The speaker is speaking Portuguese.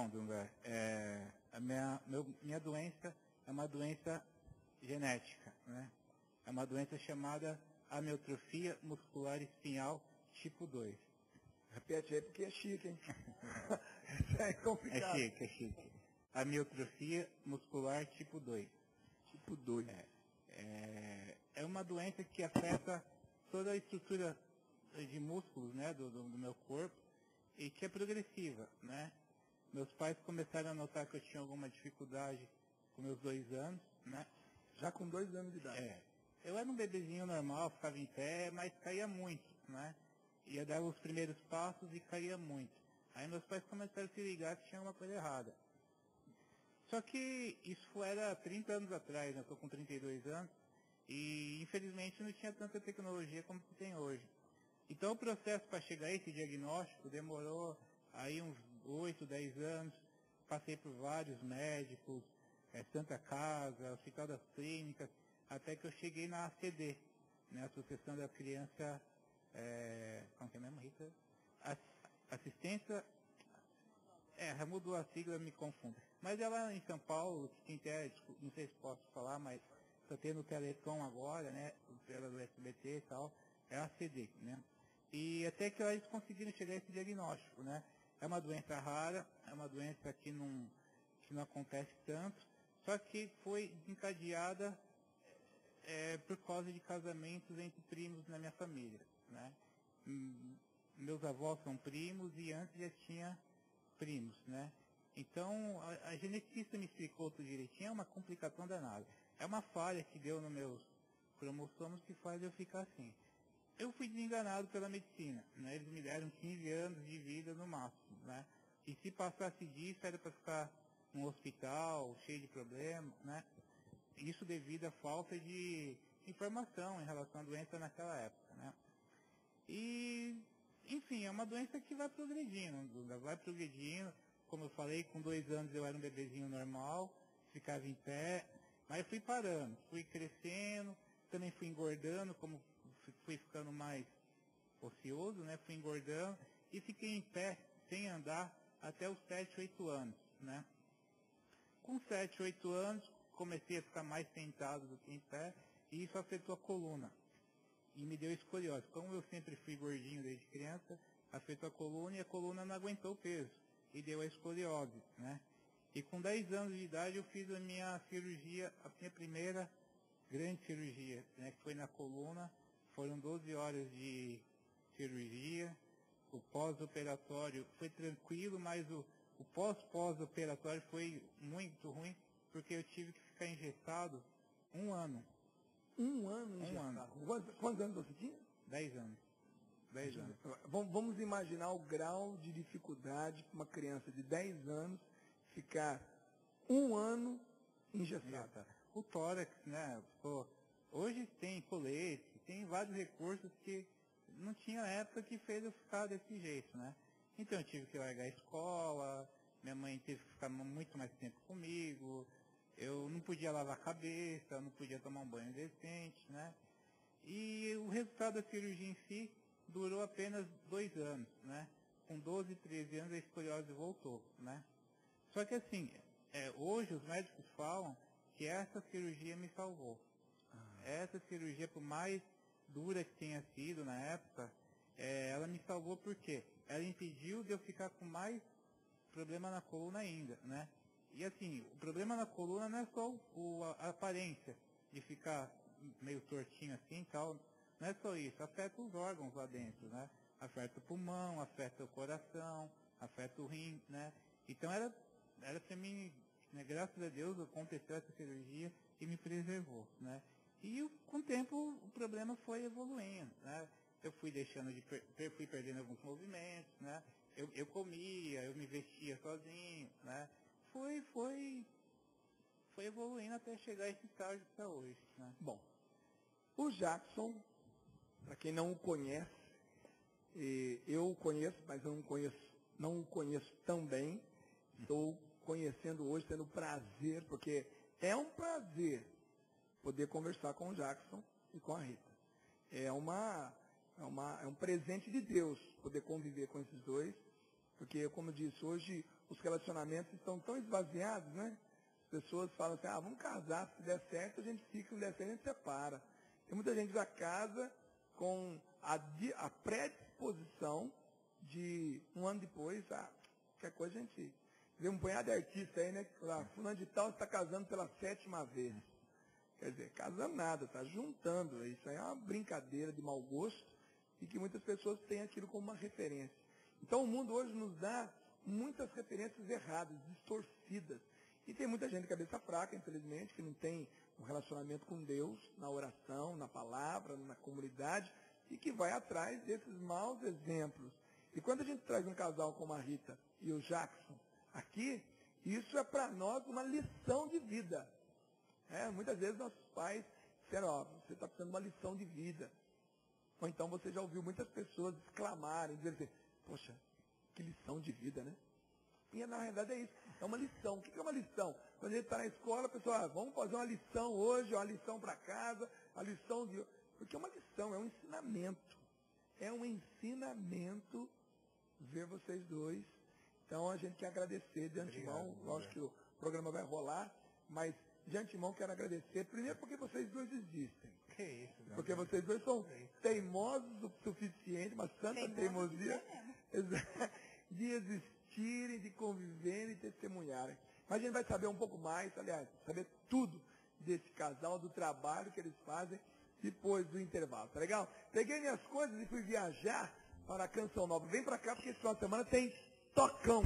Bom, Dunga, minha doença é uma doença genética, né? É uma doença chamada amiotrofia muscular espinhal tipo 2. Repete aí porque é chique, hein? Isso é complicado. É chique. Amiotrofia muscular tipo 2. Tipo 2. É uma doença que afeta toda a estrutura de músculos, né, do meu corpo, e que é progressiva, né? Meus pais começaram a notar que eu tinha alguma dificuldade com meus 2 anos, né? Já com 2 anos de idade. Eu era um bebezinho normal, ficava em pé, mas caía muito, né? Ia dar os primeiros passos e caía muito. Aí meus pais começaram a se ligar que tinha uma coisa errada. Só que isso era 30 anos atrás, né? Eu estou com 32 anos, e infelizmente não tinha tanta tecnologia como tem hoje. Então o processo para chegar a esse diagnóstico demorou aí uns 8, 10 anos. Passei por vários médicos, Santa Casa, Hospital das Clínicas, até que eu cheguei na ACD, né, Associação da Criança, como que é mesmo, Rita? Assistência, mudou a sigla, me confundo. Mas ela em São Paulo, que tem, não sei se posso falar, mas está tendo o Telecom agora, né, pela do SBT e tal, é a ACD, né? E até que eles conseguiram chegar a esse diagnóstico, né? É uma doença rara, é uma doença que não acontece tanto, só que foi desencadeada por causa de casamentos entre primos na minha família, né? Meus avós são primos e antes já tinha primos, né? Então, a geneticista me explicou tudo direitinho, é uma complicação danada. É uma falha que deu nos meus cromossomos que faz eu ficar assim. Eu fui desenganado pela medicina, né? Eles me deram 15 anos de vida no máximo, né? E se passasse disso era para ficar num hospital cheio de problemas, né? Isso devido à falta de informação em relação à doença naquela época, né? E, enfim, é uma doença que vai progredindo. Como eu falei, com 2 anos eu era um bebezinho normal, ficava em pé, mas eu fui parando, fui crescendo, também fui engordando, como fui ficando mais ocioso, né? Fui engordando e fiquei em pé, sem andar, até os 7, 8 anos, né? Com 7, 8 anos, comecei a ficar mais sentado do que em pé, e isso afetou a coluna. E me deu escoliose. Como eu sempre fui gordinho desde criança, afetou a coluna e a coluna não aguentou o peso. E deu a escoliose, né? E com 10 anos de idade eu fiz a minha cirurgia, a minha primeira grande cirurgia, né? Que foi na coluna. Foram 12 horas de cirurgia. O pós-operatório foi tranquilo, mas o pós-operatório foi muito ruim, porque eu tive que ficar engessado 1 ano. 1 ano engessado? Quantos anos você tinha? 10 anos. 10 anos. Vamos imaginar o grau de dificuldade para uma criança de 10 anos ficar 1 ano engessada. O tórax, né? Hoje tem colete, tem vários recursos que não tinha época que fez eu ficar desse jeito, né? Então eu tive que largar a escola, minha mãe teve que ficar muito mais tempo comigo, eu não podia lavar a cabeça, não podia tomar um banho decente, né? E o resultado da cirurgia em si durou apenas 2 anos, né? Com 12, 13 anos a escoliose voltou, né? Só que assim, hoje os médicos falam que essa cirurgia me salvou. Essa cirurgia, por mais dura que tenha sido na época, ela me salvou porque ela impediu de eu ficar com mais problema na coluna ainda, né? E assim, o problema na coluna não é só a aparência de ficar meio tortinho assim e tal, não é só isso, afeta os órgãos lá dentro, né? Afeta o pulmão, afeta o coração, afeta o rim, né? Então era para mim, né, graças a Deus, aconteceu essa cirurgia e me preservou, né? E com o tempo o problema foi evoluindo, né? Eu fui fui perdendo alguns movimentos, né? Eu comia, eu me vestia sozinho, né? Foi evoluindo até chegar a esse estágio que está hoje, né? Bom, o Jackson, para quem não o conhece, eu o conheço, mas eu não o conheço tão bem. Estou conhecendo hoje, tendo prazer, porque é um prazer poder conversar com o Jackson e com a Rita. É um presente de Deus poder conviver com esses dois, porque, como eu disse, hoje os relacionamentos estão tão esvaziados, né? As pessoas falam assim, vamos casar, se der certo a gente fica, se não der certo a gente separa. Tem muita gente que já casa com a predisposição de, um ano depois, qualquer coisa a gente... Vê um punhado de artista aí, né? Fulano de tal está casando pela 7ª vez. Quer dizer, casando nada, está juntando. Isso aí é uma brincadeira de mau gosto e que muitas pessoas têm aquilo como uma referência. Então o mundo hoje nos dá muitas referências erradas, distorcidas. E tem muita gente de cabeça fraca, infelizmente, que não tem um relacionamento com Deus, na oração, na palavra, na comunidade, e que vai atrás desses maus exemplos. E quando a gente traz um casal como a Rita e o Jackson aqui, isso é para nós uma lição de vida. Muitas vezes nossos pais disseram, você está precisando de uma lição de vida. Ou então você já ouviu muitas pessoas exclamarem, dizer assim, poxa, que lição de vida, né? E na realidade é isso, é uma lição. O que é uma lição? Quando a gente está na escola, a pessoa, vamos fazer uma lição hoje, uma lição para casa, a lição de... Porque é uma lição, é um ensinamento. É um ensinamento ver vocês dois. Então a gente quer agradecer de antemão, lógico que o programa vai rolar, mas de antemão quero agradecer, primeiro porque vocês dois existem. Que isso, meu Porque Deus. vocês dois são teimosos o suficiente, uma santa teimosia, de existirem, de conviverem e testemunharem. Mas a gente vai saber um pouco mais, aliás, saber tudo desse casal, do trabalho que eles fazem depois do intervalo, tá legal? Peguei minhas coisas e fui viajar para a Canção Nova. Vem para cá porque esse final de semana tem tocão.